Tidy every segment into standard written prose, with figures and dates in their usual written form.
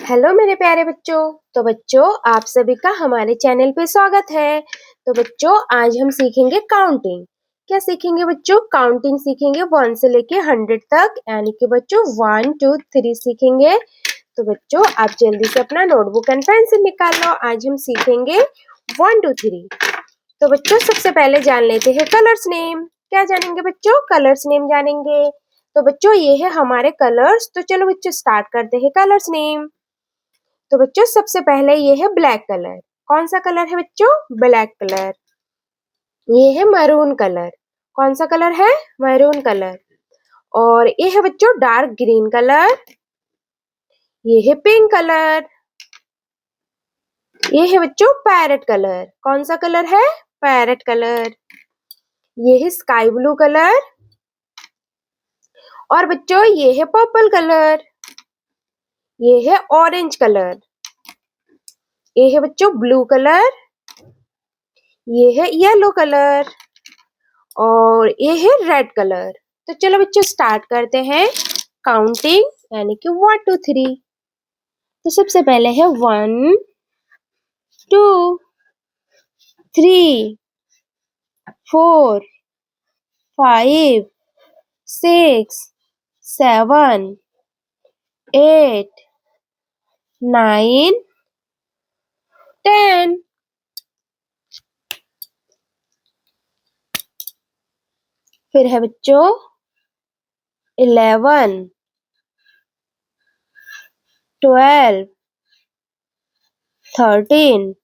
Hello मेरे प्यारे बच्चों। तो बच्चों, आप सभी का हमारे चैनल पे स्वागत है। तो बच्चों, आज हम सीखेंगे काउंटिंग। क्या सीखेंगे बच्चों? काउंटिंग सीखेंगे 1 से लेके 100 तक, यानी कि बच्चों 1 2 3 सीखेंगे। तो बच्चों, आप जल्दी से अपना नोटबुक एंड पेंसिल निकाल लो। आज हम सीखेंगे 1 2 3। तो बच्चों, सबसे पहले जान लेते हैं कलर्स नेम। क्या जानेंगे बच्चों? कलर्स नेम जानेंगे। तो बच्चों, ये है हमारे कलर्स। तो चलो बच्चों, स्टार्ट करते हैं कलर्स नेम। तो बच्चों, सबसे पहले ये है ब्लैक कलर। कौन सा कलर है बच्चों? Black colour. ये है मैरून कलर। कौन सा कलर है? Maroon colour. और ये है बच्चों डार्क ग्रीन कलर। ये है पिंक कलर। ये है बच्चों पैरेट कलर। कौन सा कलर है? Parrot colour. ये है स्काई ब्लू कलर। और बच्चों, ये है पर्पल कलर। ये है ऑरेंज कलर। ये है बच्चों ब्लू कलर। ये है येलो कलर। और ये है रेड कलर। तो चलो बच्चों, स्टार्ट करते हैं काउंटिंग, यानी कि 1 2 3। तो सबसे पहले है 1 2 3 4 5 6 7 8 9 10। फिर है बच्चों 11 12 13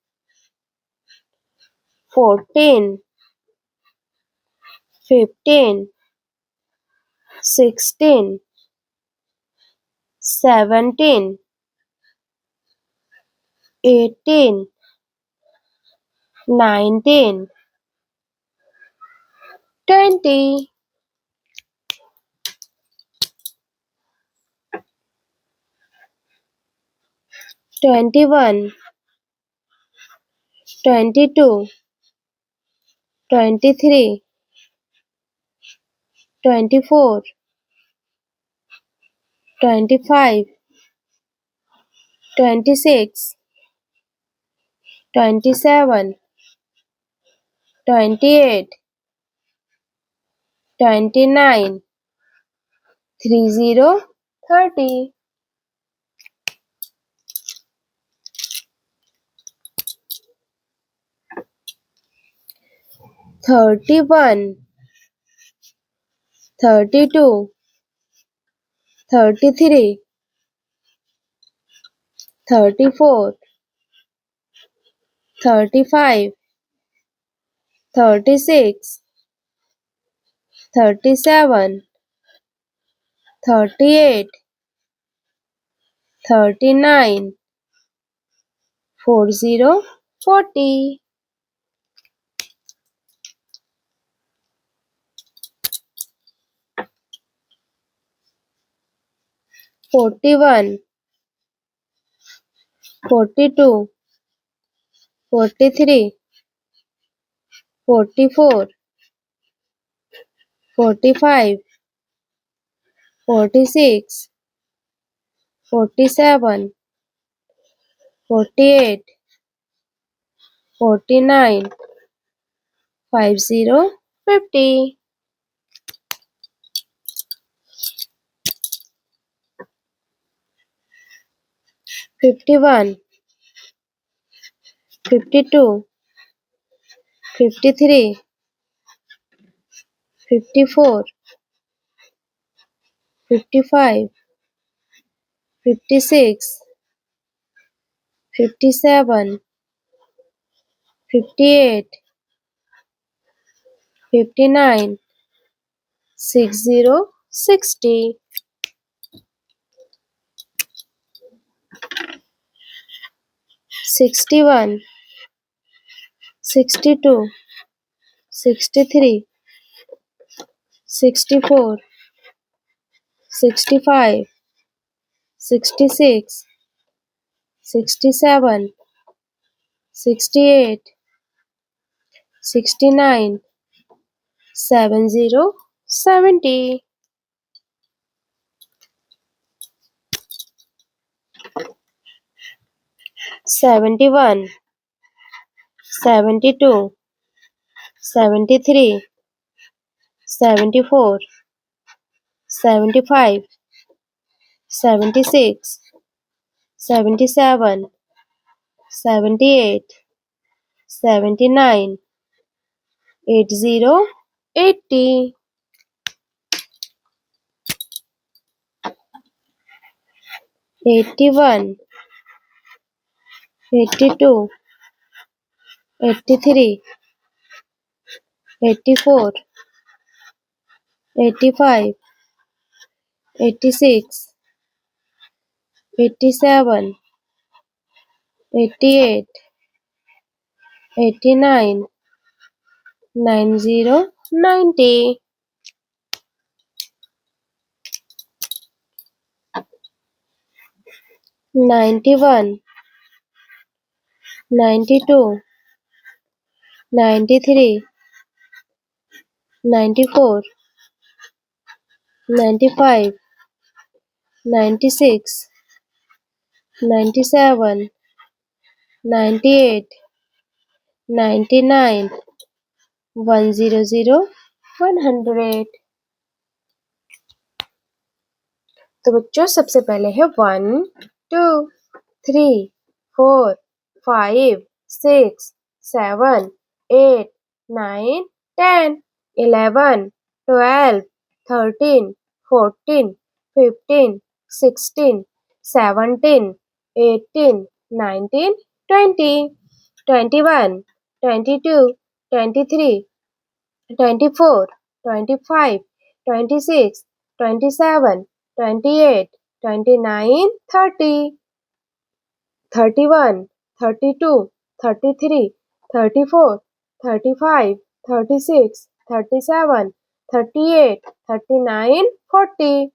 14 15 16 17 18 19 20 21 22 23 24 25 26 27 28 29 30 30 31 32 33 34 35 36 37 38 39 40 40 41 42 43 44 45 46 47 48 49 50 50 51 52 53 54 55 56 57 58 59 60 60 61 62 63 64 65 66 67 68 69 70 70 71, 72, 73, 74, 75, 76, 77, 78, 79, 80, 80, 81, 82, 83, 84, 85, 86, 87, 88, 89, 90, 90, 91, 92, 93, 94, 95, 96, 97, 98, 99, 100, 100। तो बच्चों सबसे पहले है 1, 2, 3, 4, 5, 6, 7, 8, 9, 10, 11, 12, 13, 14, 15, 16, 17, 18, 19, 20, 21, 22, 23, 24, 25, 26, 27, 28, 29, 30, 31, 32, 33, 34, 35, 36, 37, 38, 39, 40,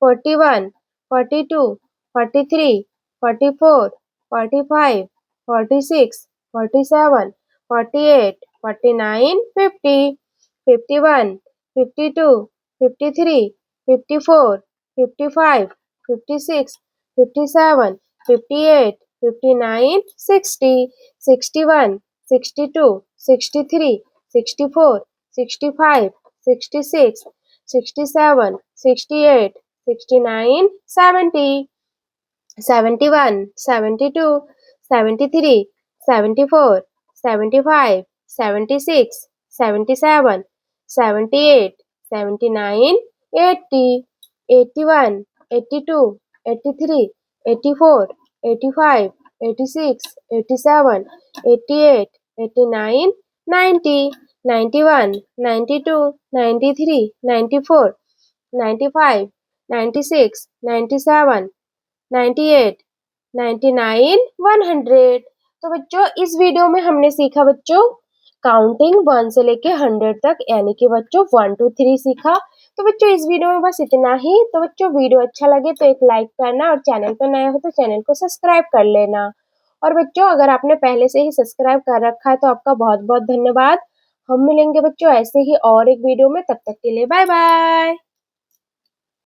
41, 42, 43, 44, 45, 46, 47, 48, 49, 50, 51, 52, 53, 54, 55, 56, 57, 58, 59, 60, 61, 62, 63, 64, 65, 66, 67, 68, 69, 70, 71, 72, 73, 74, 75, 76, 77, 78, 79, 80, 81, 82, 83, 84, 85, 86, 87, 88, 89, 90, 91, 92, 93, 94, 95, 96, 97, 98, 99, 100। तो बच्चों इस वीडियो में हमने सीखा बच्चों काउंटिंग 1 से लेके 100 तक, यानी कि बच्चों 1 2 3 सीखा। तो बच्चों इस वीडियो में बस इतना ही। तो बच्चों वीडियो अच्छा लगे तो एक लाइक करना और चैनल पर नया हो तो चैनल को सब्सक्राइब कर लेना। और बच्चों अगर आपने पहले से ही सब्सक्राइब कर रखा है तो आपका बहुत बहुत धन्यवाद। हम मिलेंगे बच्चों ऐसे ही और एक वीडियो में, तब तक के लिए बाय बाय।